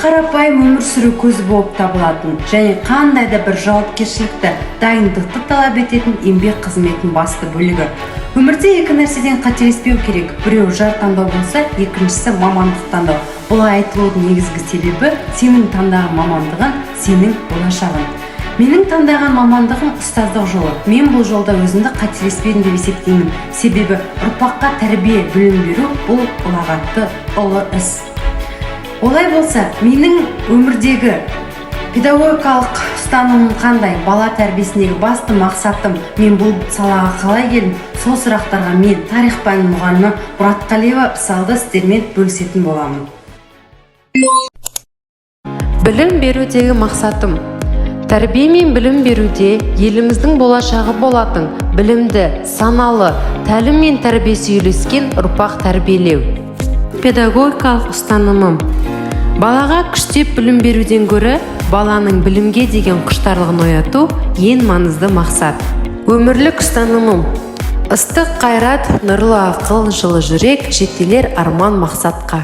қарапайым өмір сүру көзі болып табылатын және қандай да бір жауапкершілікті, дайындықты талап ететін еңбек қызметінің басты бөлігі. Өмірде екі нәрседен қателеспеу керек. Біреу жар таңдау болса, екіншісі мамандық таңдау. Бұлай айтылудың негізгі себебі сенің таңдаған мамандығың, сенің болашағың. Менің таңдаған мамандығым ұстаздық жолы. Мен бұл жолда өзімді қателеспедім деп есептеймін. Себебі ұрпаққа тәрбие, білім беру бұл ұлағатты ұлы іс. Олай болса, менің өмірдегі педагогикалық ұстанымым қандай? Бала тәрбиесіндегі басты мақсатым, мен бұл салаға қалай келдім? Сол сұрақтарға мен тарих пәнінің мұғалімі Мұратқалиева мысалды істермен бөлісетін боламын. Білім берудегі мақсатым. Тәрбие мен білім беруде еліміздің болашағы болатын білімді, саналы, тәлім мен тәрбиесі үйлескен ұрпақ тәрбиелеу. Педагогикалық ұстанымым. Балаға күштеп білім беруден гөрі баланың білімге деген құштарлығын ояту ең маңызды мақсат. Өмірлік ұстанымым. Ыстық қайрат, нұрлы ақыл, жылы жүрек, жетелер арман мақсатқа.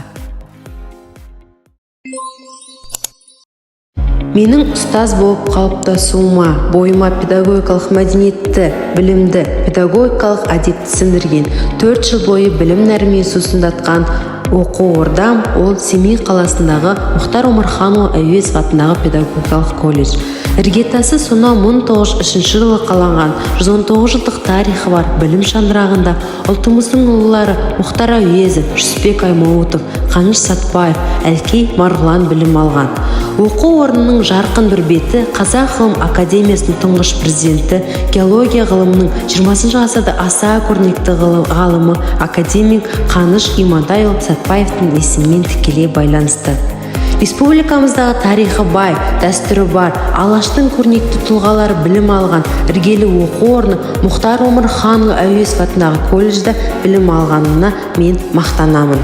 Менің ұстаз болып қалыптасуыма, бойыма педагогикалық мәдениетті, білімді, педагогикалық әдепті сіңірген, 4 жыл бойы білім нәрімен сусындатқан оқу ордам ол Семей қаласындағы Мұхтар Омарханұлы Әуезов атындағы педагогикалық колледж. Іргетасы сонау 1903 жылы қаланған 119 жылдық тарихы бар білім шаңырағында ұлтымыздың ұлылары Мұхтар Әуезов, Жүсіпбек Аймауытов, Қаныш Сәтбаев, Әлкей Марғұлан білім алған. Оқу орнының жарқын бір беті Қазақ ғылым академиясының тұңғыш президенті, геология ғылымының 20 ғасырда аса көрнекті ғалымы академик Қаныш Имантайұлы Сәтбаевтың есімімен тікелей байланысты. Республикамыздағы тарихы бай, дәстүрі бар, алаштың көрнекті тұлғалары білім алған іргелі оқу орны Мұхтар Омарханұлы Әуезов атындағы колледжде білім алғанына мен мақтанамын.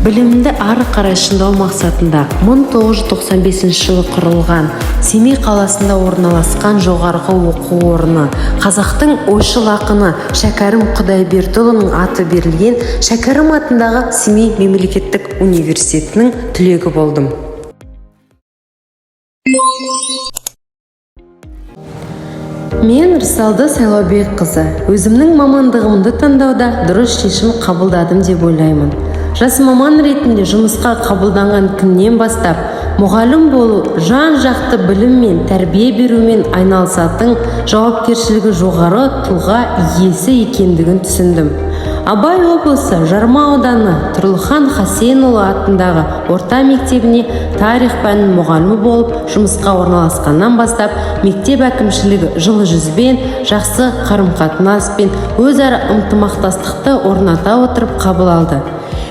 Білімді ары қарай шыңдау мақсатында 1995 жылы құрылған Семей қаласында орналасқан жоғарғы оқу орны қазақтың ойшыл ақыны Шәкәрім Құдайбердіұлының аты берілген Шәкәрім атындағы Семей мемлекеттік университетінің түлегі болдым. Мен Рысалды Сайлаубекқызы өзімнің мамандығымды таңдауда дұрыс шешім қабылдадым деп ойлаймын. Жас маман ретінде жұмысқа қабылданған күннен бастап мұғалім болу жан-жақты білім мен тәрбие берумен айналысатын жауапкершілігі жоғары тұлға иесі екендігін түсіндім. Абай облысы Жарма ауданы Тұрлыхан Хасенұлы атындағы орта мектебіне тарих пәнінің мұғалімі болып жұмысқа орналасқаннан бастап мектеп әкімшілігі жылы жүзбен, жақсы қарым-қатынаспен өзара ынтымақтастықты орната отырып қабыл алды.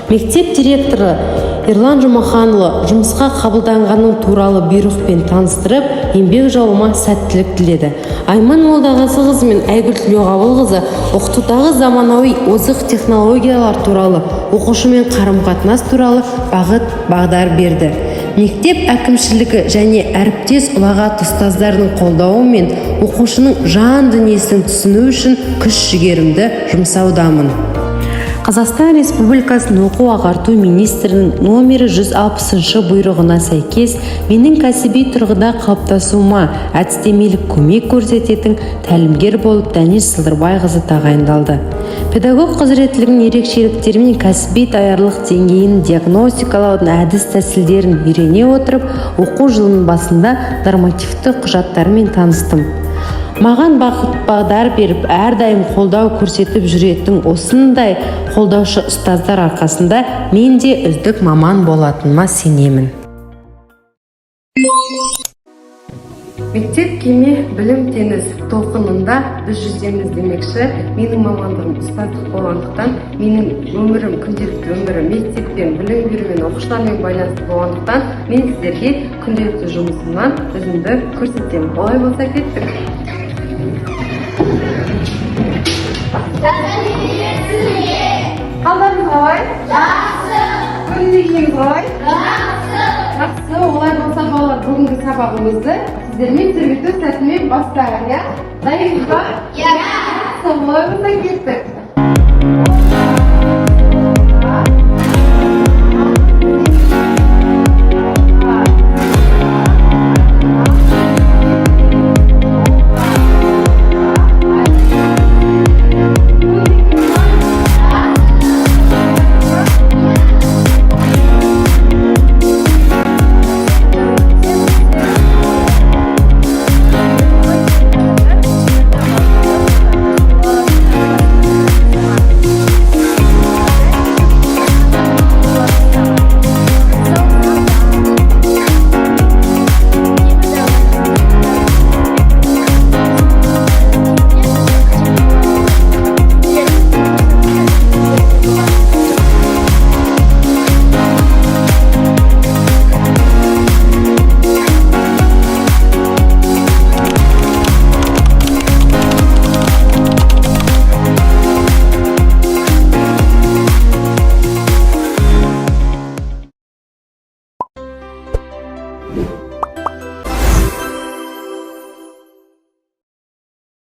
Мектеп директоры Ерлан Жұмаханұлы жұмысқа қабылданғаным туралы бұйрықпен таныстырып, еңбек жолыма сәттілік тіледі. Айман Молдағазықызы мен Айгүл Тілеуғабылқызы оқытудағы заманауи озық технологиялар туралы, оқушымен қарым-қатынас туралы бағыт-бағдар берді. Мектеп әкімшілігі және әріптес ұлағат ұстаздардың қолдауымен оқушының жан дүниесін түсіну үшін күш-жігерімді жұмсаудамын. Қазақстан Республикасының оқу-ағарту министрінің номері 160 бұйрығына сәйкес менің кәсіби тұрғыда қалыптасуыма әдістемелік көмек көрсететін тәлімгер болып Дәнеш Сылдырбайқызы тағайындалды. Педагог құзыреттілігінің ерекшеліктері мен кәсіби даярлық деңгейін диагностикалаудың әдіс тәсілдерін үйрене отырып, оқу жылының басында нормативті құжаттармен таныстым. Маған бағыт-бағдар беріп, әрдайым қолдау көрсетіп жүретін осындай қолдаушы ұстаздар арқасында мен де үздік маман болатыныма сенемін. Мектеп кеме білім теңіз толқынында біз жүземіз демекші, менің мамандығым ұстаздық болғандықтан, менің өмірім, күнделікті өмірім мектеппен, білім берумен, оқушылармен байланысты болғандықтан, мен сіздерге күнделікті жұмысымнан өзімді көрсетемін. Олай болса кеттік. Қалдарыңыз қалай? Жақсы. Көрінбегеніңіз қалай? Жақсы. Олай болса балалар, бүгінгі сабағымызды сіздермен сөйлесу сәтімен бастайық, иә? Дайынсыз ба? Иә. Олай болса кеттік.